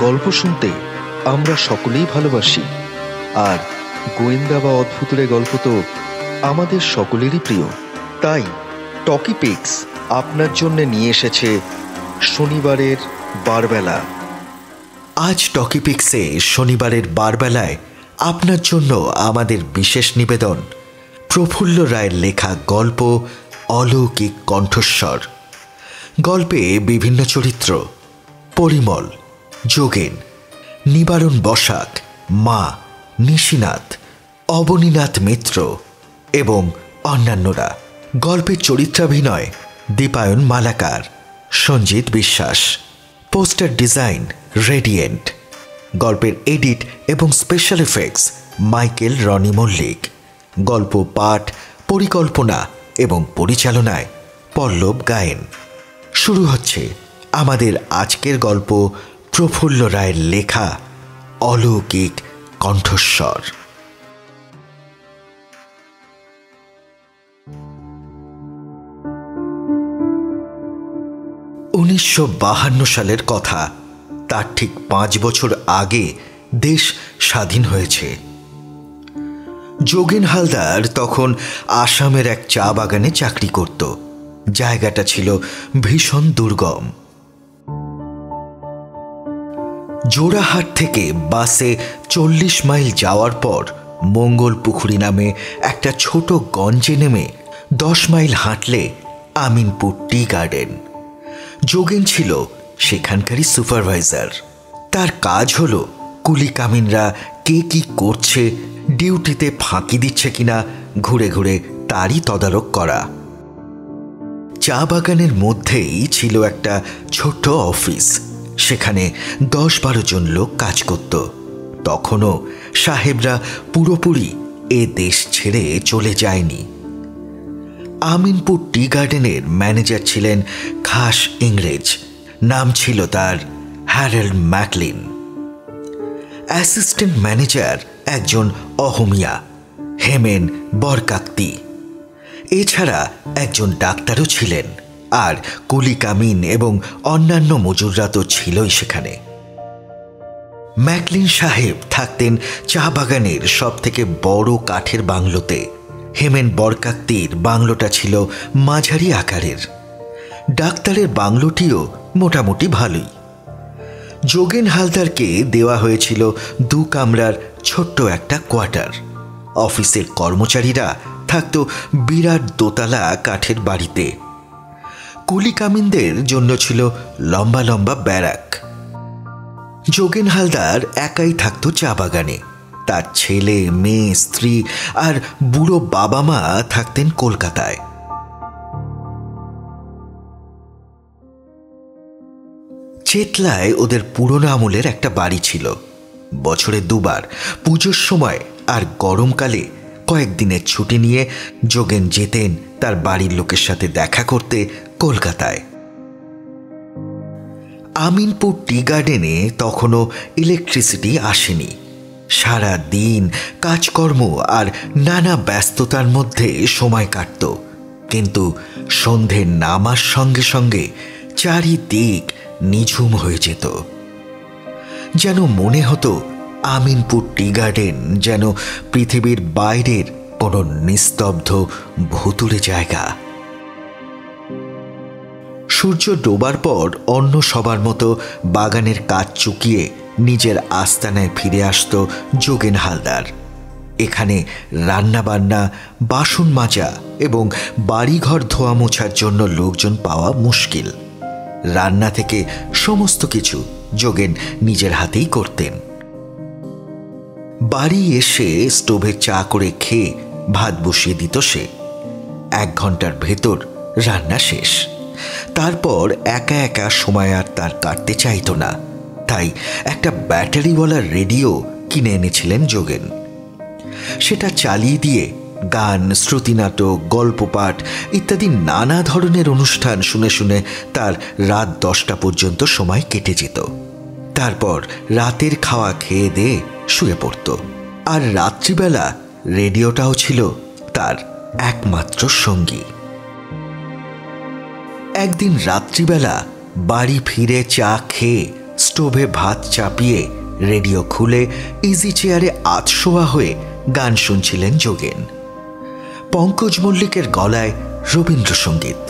গল্প শুনতে আমরা সকলেই ভালোবাসি, আর গোয়েন্দা বা অদ্ভুতের গল্প তো আমাদের সকলেরই প্রিয়। তাই টকিপিক্স আপনার জন্য নিয়ে এসেছে শনিবারের বারবেলা। আজ টকিপিক্সে শনিবারের বারবেলায় আপনার জন্য আমাদের বিশেষ নিবেদন প্রফুল্ল রায়ের লেখা গল্প অলৌকিক কণ্ঠস্বর। গল্পে বিভিন্ন চরিত্র: পরিমল, যোগেন, নিবারণ বসাক, মা, নিশিনাথ, অবনীনাথ মিত্র এবং অন্যান্যরা। গল্পের চরিত্রাভিনয় Dipayan Malakar, Sanjit Biswas. Poster design radiant. গল্পের এডিট এবং special effects Michael Rony Mallick. গল্প পাঠ, পরিকল্পনা এবং পরিচালনায় পল্লব গায়েন। শুরু হচ্ছে আমাদের আজকের গল্প প্রফুল্ল রায়ের লেখা অলৌকিক কণ্ঠস্বর। 1952 সালের কথা। তার ঠিক 5 বছর আগে দেশ স্বাধীন হয়েছে। যোগেন হালদার তখন আসামের এক চা বাগানে চাকরি করত। জায়গাটা ছিল ভীষণ দুর্গম। জোড়াহাট থেকে বাসে 40 মাইল যাওয়ার পর মঙ্গলপুখুরি নামে একটা ছোট গঞ্জে নেমে 10 মাইল হাঁটলে আমিনপুর টি গার্ডেন। যোগেন ছিল সেখানকারই সুপারভাইজার। তার কাজ হলো কুলি কামিনরা কে কি করছে, ডিউটিতে ফাঁকি দিচ্ছে কিনা ঘুরে ঘুরে তারই তদারক করা। চা বাগানের মধ্যেই ছিল একটা ছোট্ট অফিস। সেখানে 10-12 জন লোক কাজ করত। তখনও সাহেবরা পুরোপুরি এ দেশ ছেড়ে চলে যায়নি। আমিনপুর টি গার্ডেনের ম্যানেজার ছিলেন খাস ইংরেজ। নাম ছিল তার হ্যারল্ড ম্যাকলিন। অ্যাসিস্ট্যান্ট ম্যানেজার একজন অহমিয়া, হেমেন বরকাক্তি। এছাড়া একজন ডাক্তারও ছিলেন, আর কুলি কামিন এবং অন্যান্য মজুররা তো ছিলই সেখানে। ম্যাকলিন সাহেব থাকতেন চা বাগানের সব থেকে বড় কাঠের বাংলোতে। হেমেন বরকাক্তির বাংলোটা ছিল মাঝারি আকারের। ডাক্তারের বাংলোটিও মোটামুটি ভালোই। যোগেন হালদারকে দেওয়া হয়েছিল 2 কামরার ছোট্ট একটা কোয়ার্টার। অফিসের কর্মচারীরা থাকত বিরাট দোতলা কাঠের বাড়িতে। কুলি কামিনদের জন্য ছিল লম্বা লম্বা ব্যারাক। যোগেন হালদার একাই থাকত চা বাগানে। তার ছেলে, মেয়ে, স্ত্রী আর বুড়ো বাবা মা থাকতেন কলকাতায়। চেতলায় ওদের পুরনো আমলের একটা বাড়ি ছিল। বছরে 2 বার, পুজোর সময় আর গরমকালে কয়েকদিনের ছুটি নিয়ে যোগেন যেতেন তার বাড়ির লোকের সাথে দেখা করতে কলকাতায়। আমিনপুর টি গার্ডেনে তখনও ইলেকট্রিসিটি আসেনি। সারা দিন কাজকর্ম আর নানা ব্যস্ততার মধ্যে সময় কাটত। কিন্তু সন্ধে নামার সঙ্গে সঙ্গে চারিদিক নিঝুম হয়ে যেত। যেন মনে হতো আমিনপুর টি গার্ডেন যেন পৃথিবীর বাইরের কোনো নিস্তব্ধ ভুতুড়ে জায়গা। সূর্য ডোবার পর অন্য সবার মতো বাগানের কাজ চুকিয়ে নিজের আস্তানায় ফিরে আসত যোগেন হালদার। এখানে রান্নাবান্না, বাসন মাজা এবং বাড়িঘর ধোয়া মোছার জন্য লোকজন পাওয়া মুশকিল। রান্না থেকে সমস্ত কিছু যোগেন নিজের হাতেই করতেন। বাড়ি এসে স্টোভে চা করে খেয়ে ভাত বসিয়ে দিত সে। 1 ঘন্টার ভেতর রান্না শেষ। তারপর একা একা সময় আর তার কাটতে চাইত না। তাই একটা ব্যাটারিওয়ালা রেডিও কিনে এনেছিলেন যোগেন। সেটা চালিয়ে দিয়ে গান, শ্রুতিনাটক, গল্প পাঠ ইত্যাদি নানা ধরনের অনুষ্ঠান শুনে শুনে তার রাত 10টা পর্যন্ত সময় কেটে যেত। তারপর রাতের খাওয়া খেয়ে দিয়ে শুয়ে পড়ত। আর রাত্রিবেলা রেডিওটাও ছিল তার একমাত্র সঙ্গী। একদিন রাত্রিবেলা বাড়ি ফিরে চা খেয়ে স্টোভে ভাত চাপিয়ে রেডিও খুলে ইজি চেয়ারে আধশোয়া হয়ে গান শুনছিলেন যোগেন। পঙ্কজ মল্লিকের গলায় রবীন্দ্রসঙ্গীত।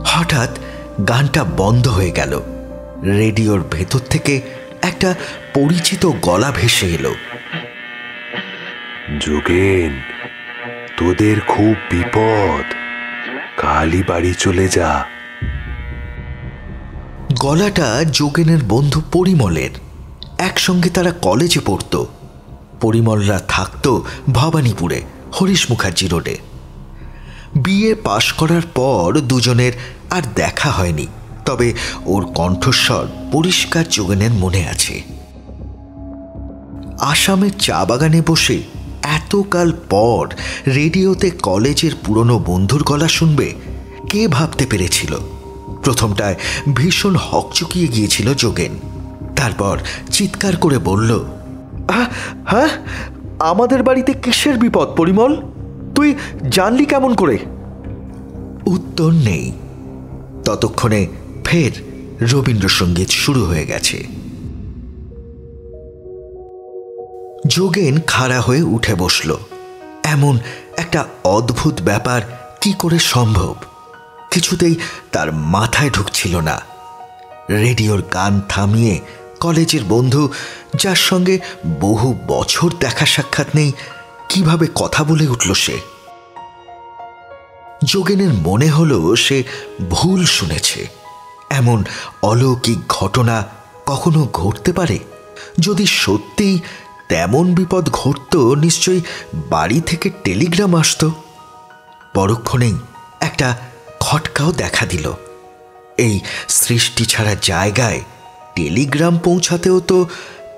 হঠাৎ গানটা বন্ধ হয়ে গেল। রেডিওর ভেতর থেকে একটা পরিচিত গলা ভেসে এলো। যোগেন, তোদের খুব বিপদ, কালই বাড়ি চলে যা। গলাটা যোগেনের বন্ধু পরিমলের। একসঙ্গে তারা কলেজে পড়ত। পরিমলরা থাকত ভবানীপুরে, হরিশ মুখার্জি রোডে। বিএ পাশ করার পর দুজনের আর দেখা হয়নি, তবে ওর কণ্ঠস্বর পরিষ্কার যোগেনের মনে আছে। আসামের চা বাগানে বসে এতকাল পর রেডিওতে কলেজের পুরনো বন্ধুর গলা শুনবে, কে ভাবতে পেরেছিল? প্রথমটায় ভীষণ হকচকিয়ে গিয়েছিল যোগেন। তারপর চিৎকার করে বলল, হ্যাঁ, আমাদের বাড়িতে কিসের বিপদ পরিমল? তুই জানলি কেমন করে? উত্তর নেই। ততক্ষণে ফের রবীন্দ্রসঙ্গীত শুরু হয়ে গেছে। যোগেন খাড়া হয়ে উঠে বসল। এমন একটা অদ্ভুত ব্যাপার কি করে সম্ভব? কিছুতেই তার মাথায় ঢুকছিল না। রেডিওর গান থামিয়ে কলেজের বন্ধু, যার সঙ্গে বহু বছর দেখা সাক্ষাৎ নেই, কিভাবে কথা বলে উঠল সে? যোগেনের মনে হলো সে ভুল শুনেছে। এমন অলৌকিক ঘটনা কখনো ঘটতে পারে? যদি সত্যিই তেমন বিপদ ঘটত, নিশ্চয়ই বাড়ি থেকে টেলিগ্রাম আসত। পরক্ষণেই একটা খটকাও দেখা দিল। এই সৃষ্টি ছাড়া জায়গায় টেলিগ্রাম পৌঁছাতেও তো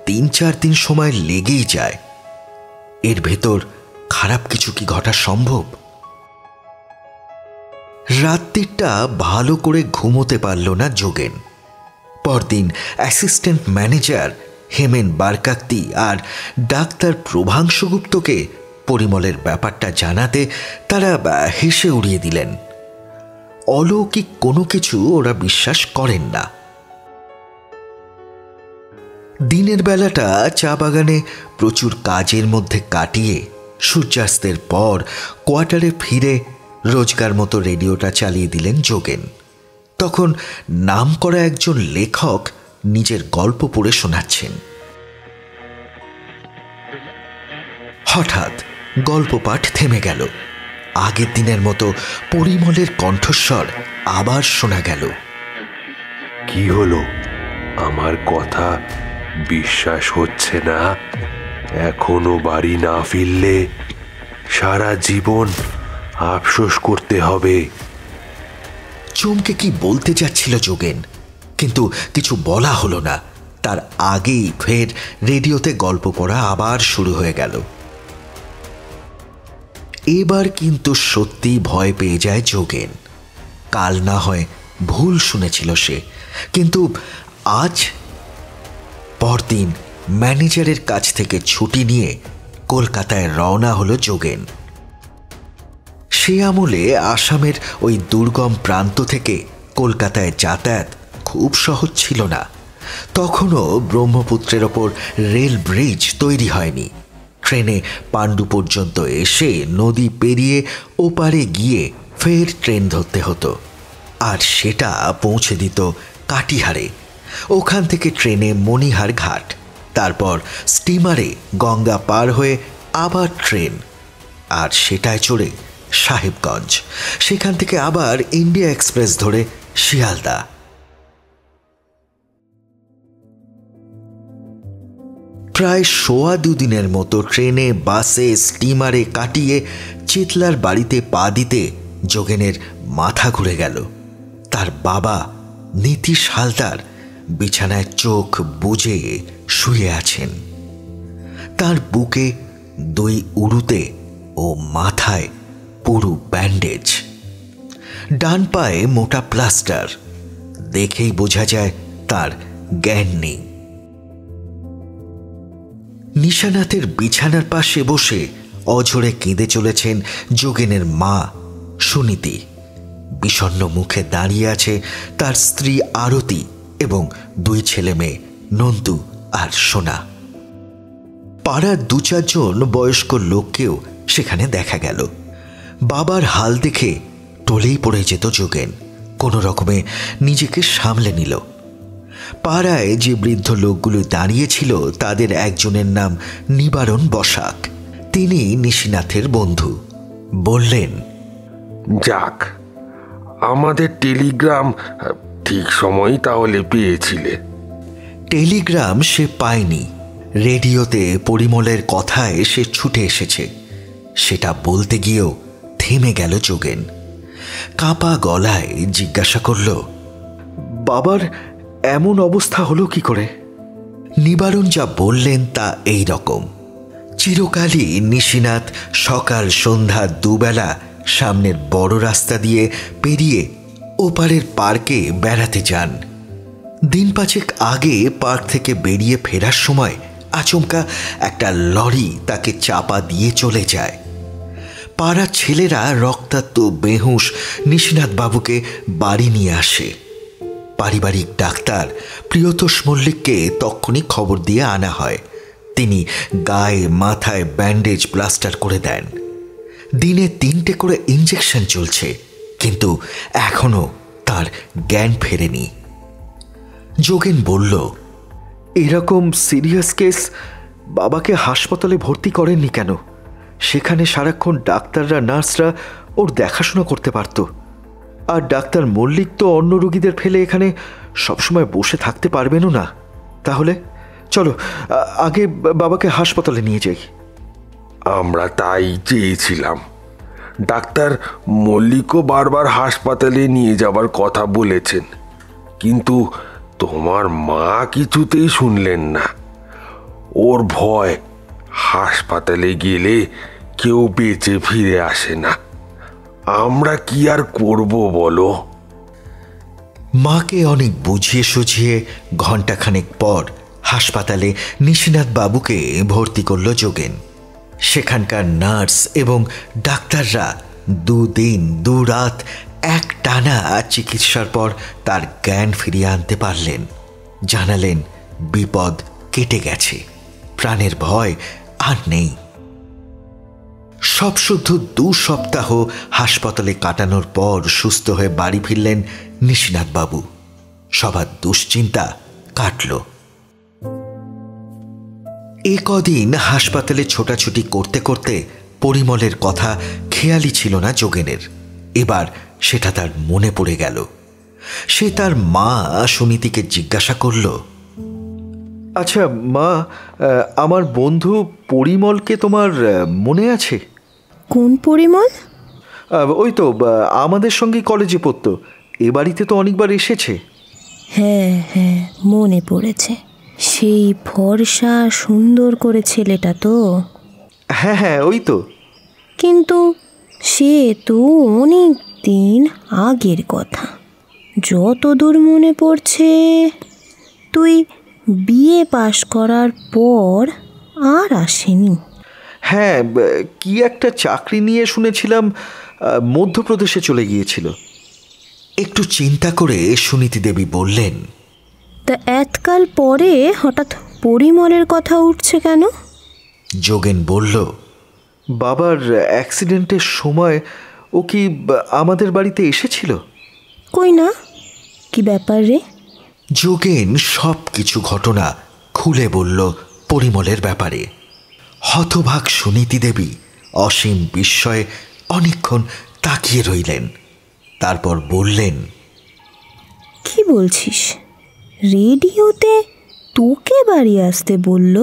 ৩-৪ দিন সময় লেগেই যায়। এর ভেতর খারাপ কিছু কি ঘটা সম্ভব? রাত্রিটা ভালো করে ঘুমোতে পারল না যোগেন। পরদিন অ্যাসিস্ট্যান্ট ম্যানেজার হেমেন বারকাক্তি আর ডাক্তার প্রভাংশুগুপ্তকে পরিমলের ব্যাপারটা জানাতে তারা হেসে উড়িয়ে দিলেন। অলৌকিক কোনো কিছু ওরা বিশ্বাস করেন না। দিনের বেলাটা চা বাগানে প্রচুর কাজের মধ্যে কাটিয়ে সূর্যাস্তের পর কোয়ার্টারে ফিরে রোজকার মতো রেডিওটা চালিয়ে দিলেন যোগেন। তখন নামকরা একজন লেখক নিজের গল্প পড়ে শোনাচ্ছেন। হঠাৎ গল্প পাঠ থেমে গেল। আগের দিনের মতো পরিমলের কণ্ঠস্বর আবার শোনা গেল। কি হলো? আমার কথা বিশ্বাস হচ্ছে না? এখনো বাড়ি না ফিরলে সারা জীবন আফসোস করতে হবে। চমকে কি বলতে যাচ্ছিল যোগেন, কিন্তু কিছু বলা হলো না। তার আগেই ফের রেডিওতে গল্প পড়া আবার শুরু হয়ে গেল। এবার কিন্তু সত্যি ভয় পেয়ে যায় যোগেন। কাল না হয় ভুল শুনেছিল সে, কিন্তু আজ? পরদিন ম্যানেজারের কাছ থেকে ছুটি নিয়ে কলকাতায় রওনা হলো যোগেন। সে আমলে আসামের ওই দুর্গম প্রান্ত থেকে কলকাতায় যাতায়াত খুব সহজ ছিল না। তখনও ব্রহ্মপুত্রের ওপর রেল ব্রিজ তৈরি হয়নি। ট্রেনে পাণ্ডু পর্যন্ত এসে নদী পেরিয়ে ওপারে গিয়ে ফের ট্রেন ধরতে হতো, আর সেটা পৌঁছে দিত কাটিহারে। ওখান থেকে ট্রেনে মণিহার ঘাট, তারপর স্টিমারে গঙ্গা পার হয়ে আবার ট্রেন, আর সেটায় চড়ে সাহেবগঞ্জ, সেখান থেকে আবার ইন্ডিয়া এক্সপ্রেস ধরে শিয়ালদা। প্রায় 2.25 দিনের মতো ট্রেনে, বাসে, স্টিমারে কাটিয়ে চিতলার বাড়িতে পা দিতে যোগেনের মাথা ঘুরে গেল। তার বাবা নীতিশ হালদার বিছানায় চোখ বুজে শুয়ে আছেন। তার বুকে 2 উরুতে ও মাথায় পুরু ব্যান্ডেজ। ডান পায়ে মোটা প্লাস্টার। দেখেই বোঝা যায় তার জ্ঞান নেই। নিশানাথের বিছানার পাশে বসে অঝরে কেঁদে চলেছেন যোগেনের মা সুনীতি। বিষণ্ণ মুখে দাঁড়িয়ে আছে তার স্ত্রী আরতি এবং 2 ছেলে মেয়ে নন্দু আর সোনা। পাড়ার 2-4 জন বয়স্ক লোককেও সেখানে দেখা গেল। বাবার হাল দেখে টলেই পড়ে যেত যোগেন। কোনো রকমে নিজেকে সামলে নিল। পাড়ায় যে বৃদ্ধ লোকগুলো দাঁড়িয়েছিল তাদের একজনের নাম নিবারণ বসাক। তিনি নিশিনাথের বন্ধু। বললেন, যাক, আমাদের টেলিগ্রাম ঠিক সময়ই তাহলে পেয়েছিলে। টেলিগ্রাম সে পায়নি। রেডিওতে পরিমলের কথায় সে ছুটে এসেছে। সেটা বলতে গিয়েও থেমে গেল যোগেন। কাঁপা গলায় জিজ্ঞাসা করল, বাবার এমন অবস্থা হলো কি করে? নিবারণ যা বললেন তা এই রকম। চিরকালই নিশিনাথ সকাল সন্ধ্যা দুবেলা সামনের বড় রাস্তা দিয়ে পেরিয়ে ওপারের পার্কে বেড়াতে যান। দিন 5 আগে পার্ক থেকে বেরিয়ে ফেরার সময় আচমকা একটা লরি তাকে চাপা দিয়ে চলে যায়। পাড়ার ছেলেরা রক্তাক্ত বেহুঁশ নিশিনাথ বাবুকে বাড়ি নিয়ে আসে। পারিবারিক ডাক্তার প্রিয়তোষ মল্লিককে তক্ষুনি খবর দিয়ে আনা হয়। তিনি গায়ে মাথায় ব্যান্ডেজ প্লাস্টার করে দেন। দিনে 3টে করে ইঞ্জেকশন চলছে, কিন্তু এখনো তার জ্ঞান ফেরেনি। যোগেন বলল, এরকম সিরিয়াস কেস বাবাকে হাসপাতালে ভর্তি করেননি কেন? সেখানে সারাক্ষণ ডাক্তাররা নার্সরা ওর দেখাশোনা করতে পারত। আর ডাক্তার মল্লিক তো অন্য রোগীদের ফেলে এখানে সবসময় বসে থাকতে পারবেনও না। তাহলে চলো আগে বাবাকে হাসপাতালে নিয়ে যাই। আমরা তাই চেয়েছিলাম। ডাক্তার মল্লিকও বারবার হাসপাতালে নিয়ে যাবার কথা বলেছেন, কিন্তু তোমার মা কিছুতেই শুনলেন না। ওর ভয় হাসপাতালে গেলে কেউ বেঁচে ফিরে আসে না। আমরা কি আর করব বলো? মাকে অনেক বুঝিয়ে সুঝিয়ে ঘণ্টাখানেক পর হাসপাতালে নিশিনাথ বাবুকে ভর্তি করল যোগেন। সেখানকার নার্স এবং ডাক্তাররা 2 দিন 2 রাত এক টানা চিকিৎসার পর তার জ্ঞান ফিরিয়ে আনতে পারলেন। জানালেন বিপদ কেটে গেছে, প্রাণের ভয় আর নেই। সব শুদ্ধ 2 সপ্তাহ হাসপাতালে কাটানোর পর সুস্থ হয়ে বাড়ি ফিরলেন নিশিনাথ বাবু। সবার দুশ্চিন্তা কাটল। এ কদিন হাসপাতালে ছোটাছুটি করতে করতে পরিমলের কথা খেয়ালই ছিল না যোগেনের। এবার সেটা তার মনে পড়ে গেল। সে তার মা সুনীতিকে জিজ্ঞাসা করল, আচ্ছা মা, আমার বন্ধু পরিমলকে তোমার মনে আছে? কোন পরিমল? ওই তো আমাদের সঙ্গে কলেজে পড়তো। এ বাড়িতে তো অনেকবার এসেছে। হ্যাঁ হ্যাঁ, মনে পড়েছে। সেই ফর্সা সুন্দর করে ছেলেটা তো। হ্যাঁ হ্যাঁ, ওই তো। কিন্তু সে তো অনেক দিন আগের কথা। যতদূর মনে পড়ছে, তুই বিএ পাশ করার পর আর আসেনি। হ্যাঁ, কি একটা চাকরি নিয়ে শুনেছিলাম মধ্যপ্রদেশে চলে গিয়েছিল। একটু চিন্তা করে সুনীতি দেবী বললেন, তা এতকাল পরে হঠাৎ পরিমলের কথা উঠছে কেন? যোগেন বলল, বাবার অ্যাক্সিডেন্টের সময় ও কি আমাদের বাড়িতে এসেছিল? কই না, কি ব্যাপার রে? যোগেন সব কিছু ঘটনা খুলে বলল পরিমলের ব্যাপারে। হতভাগ সুনীতি দেবী অসীম বিস্ময়ে অনেকক্ষণ তাকিয়ে রইলেন। তারপর বললেন, কি বলছিস? রেডিওতে তোকে বাড়ি আসতে বলল?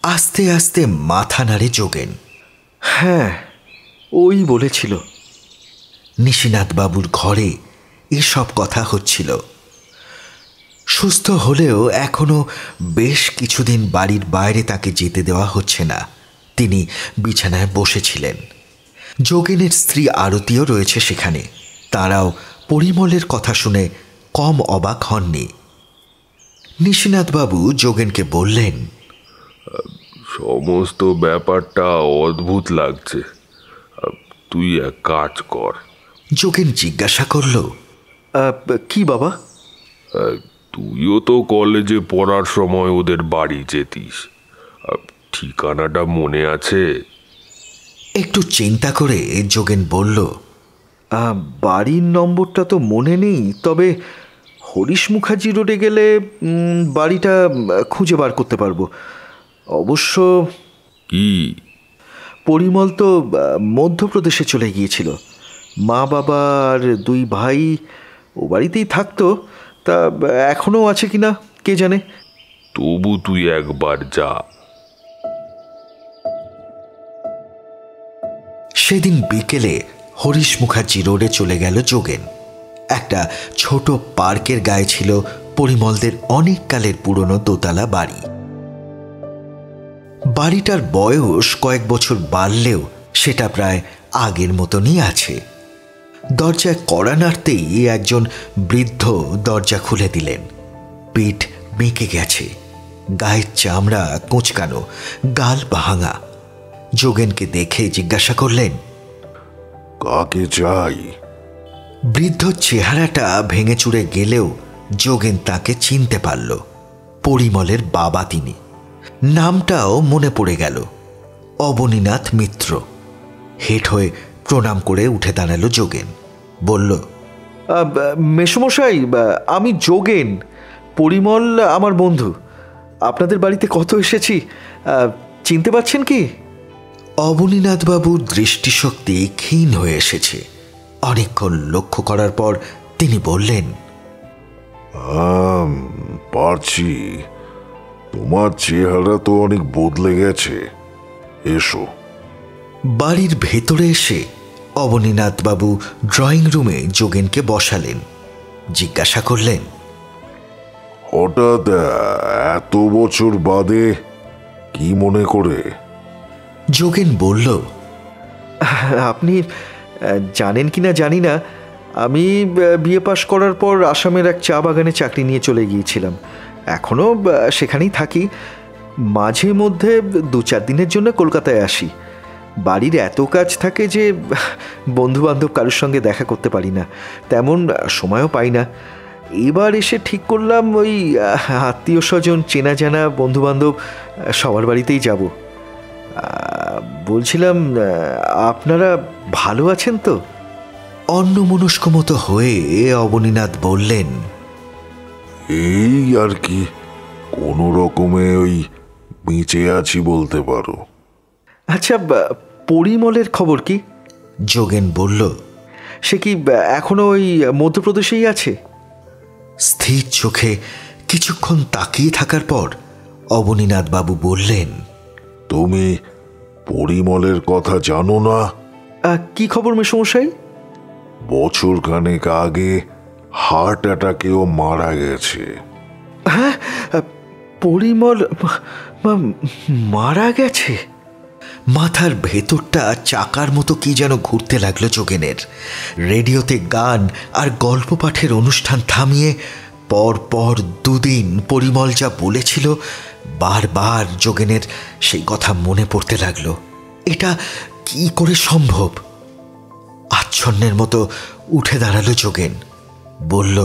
আস্তে আস্তে মাথা নাড়ে যোগেন। হ্যাঁ, ওই বলেছিল। নিশিনাথ বাবুর ঘরে এসব কথা হচ্ছিল। সুস্থ হলেও এখনো বেশ কিছুদিন বাড়ির বাইরে তাকে যেতে দেওয়া হচ্ছে না। তিনি বিছানায় বসেছিলেন। যোগেনের স্ত্রী আরতিও রয়েছে সেখানে। তারাও পরিমলের কথা শুনে কম অবাক হননি। নিশিনাথবাবু যোগেনকে বললেন, সমস্ত ব্যাপারটা অদ্ভুত লাগছে। তুই এক কাজ কর। যোগেন জিজ্ঞাসা করল, কি বাবা? তুইও তো কলেজে পড়ার সময় ওদের বাড়ি যেতিস। ঠিকানাটা মনে আছে? একটু চিন্তা করে যোগেন বলল, বাড়ির নম্বরটা তো মনে নেই, তবে হরিশ মুখার্জি রোডে গেলে বাড়িটা খুঁজে বার করতে পারবো। অবশ্য কি? পরিমল তো মধ্যপ্রদেশে চলে গিয়েছিল। মা বাবা আর 2 ভাই ও বাড়িতেই থাকতো। তা এখনও আছে কিনা কে জানে। তবু তুই একবার যা। সেদিন বিকেলে হরিশ মুখার্জি রোডে চলে গেল যোগেন। একটা ছোট পার্কের গায়ে ছিল পরিমলদের অনেক কালের পুরনো দোতলা বাড়ি। বাড়িটার বয়স কয়েক বছর বাড়লেও সেটা প্রায় আগের মতনই আছে। দরজায় কড়া নাড়তেই একজন বৃদ্ধ দরজা খুলে দিলেন। পিঠ বেঁকে গেছে, গায়ের চামড়া কোঁচকানো, গাল ভাঙা। যোগেনকে দেখে জিজ্ঞাসা করলেন, কাকে চাই? বৃদ্ধ চেহারাটা ভেঙে চুরে গেলেও যোগেন তাকে চিনতে পারল। পরিমলের বাবা তিনি। নামটাও মনে পড়ে গেল, অবনীনাথ মিত্র। হেঁট হয়ে প্রণাম করে উঠে দাঁড়ালো যোগেন। বলল, মেসমশাই, আমি যোগেন। পরিমল আমার বন্ধু। আপনাদের বাড়িতে কত এসেছি, চিনতে পারছেন কি? অবনীনাথবাবুর দৃষ্টিশক্তি ক্ষীণ হয়ে এসেছে। অনেকক্ষণ লক্ষ্য করার পর তিনি বললেন, পারছি। তোমার চেহারা তো অনেক বদলে গেছে। এসো। বাড়ির ভেতরে এসে অবনীনাথবাবু ড্রয়িং রুমে যোগেনকে বসালেন। জিজ্ঞাসা করলেন, হঠাৎ এত বছর বাদে কি মনে করে? যোগেন বলল, আপনি জানেন কি না জানি না, আমি বিএ পাশ করার পর আসামের এক চা বাগানে চাকরি নিয়ে চলে গিয়েছিলাম। এখনও সেখানেই থাকি। মাঝে মধ্যে 2-4 দিনের জন্য কলকাতায় আসি। বাড়ির এত কাজ থাকে যে বন্ধুবান্ধব কারোর সঙ্গে দেখা করতে পারি না, তেমন সময়ও পাই না। এবার এসে ঠিক করলাম ওই আত্মীয় স্বজন, চেনা জানা বন্ধুবান্ধব সবার বাড়িতেই যাব। বলছিলাম, আপনারা ভালো আছেন তো? অন্যমনস্ক মতো হয়ে অবনীনাথ বললেন, এই আর কি, কোনো রকমে ওই বেঁচে আছি বলতে পারো। আচ্ছা, পরিমলের খবর কি? যোগেন বলল, সে কি এখনো ওই মধ্যপ্রদেশেই আছে? স্থির চোখে কিছুক্ষণ তাকিয়ে থাকার পর অবনীনাথবাবু বললেন, তুমি পরিমলের কথা জানো না? কি খবর মেসমশাই? বছর খানেক আগে হার্ট অ্যাটাকেও মারা গেছে। হ্যাঁ, পরিমল মারা গেছে? মাথার ভেতরটা চাকার মতো কি যেন ঘুরতে লাগলো যোগেনের। রেডিওতে গান আর গল্প পাঠের অনুষ্ঠান থামিয়ে পর পর 2 দিন পরিমল যা বলেছিল বারবার যোগেনের সেই কথা মনে পড়তে লাগলো। এটা কি করে সম্ভব? আচ্ছন্নের মতো উঠে দাঁড়ালো যোগেন। বলল,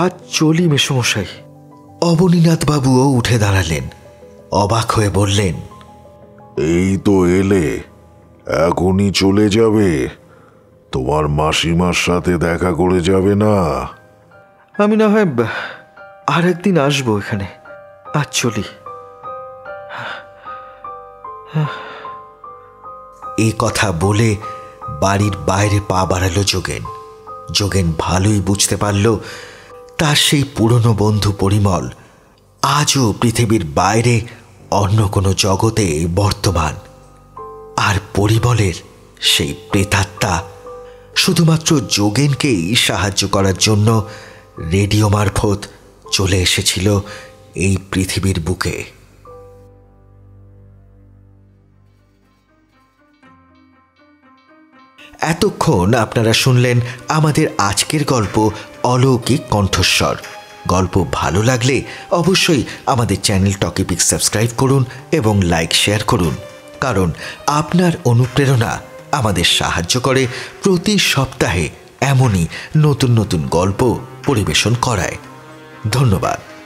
আজ চলি মেসমশাই। অবনীনাথবাবুও উঠে দাঁড়ালেন। অবাক হয়ে বললেন, এই তো এলে, এখনই চলে যাবে? তোমার মাসিমার সাথে দেখা করে যাবে না? আমি না হয় আর একদিন আসবো এখানে। আজ চলি। এই কথা বলে বাড়ির বাইরে পা বাড়ালো যোগেন। যোগেন ভালোই বুঝতে পারল তার সেই পুরনো বন্ধু পরিমল আজও পৃথিবীর বাইরে অন্য কোনো জগতে বর্তমান। আর পরিমলের সেই প্রেতাত্মা শুধুমাত্র যোগেনকেই সাহায্য করার জন্য রেডিও মারফত চলে এসেছিল এই পৃথিবীর বুকে। এতক্ষণ আপনারা শুনলেন আমাদের আজকের গল্প অলৌকিক কণ্ঠস্বর। গল্প ভালো লাগলে অবশ্যই আমাদের চ্যানেল টকিপিক্স সাবস্ক্রাইব করুন এবং লাইক শেয়ার করুন, কারণ আপনার অনুপ্রেরণা আমাদের সাহায্য করে প্রতি সপ্তাহে এমনই নতুন নতুন গল্প পরিবেশন করায়। ধন্যবাদ।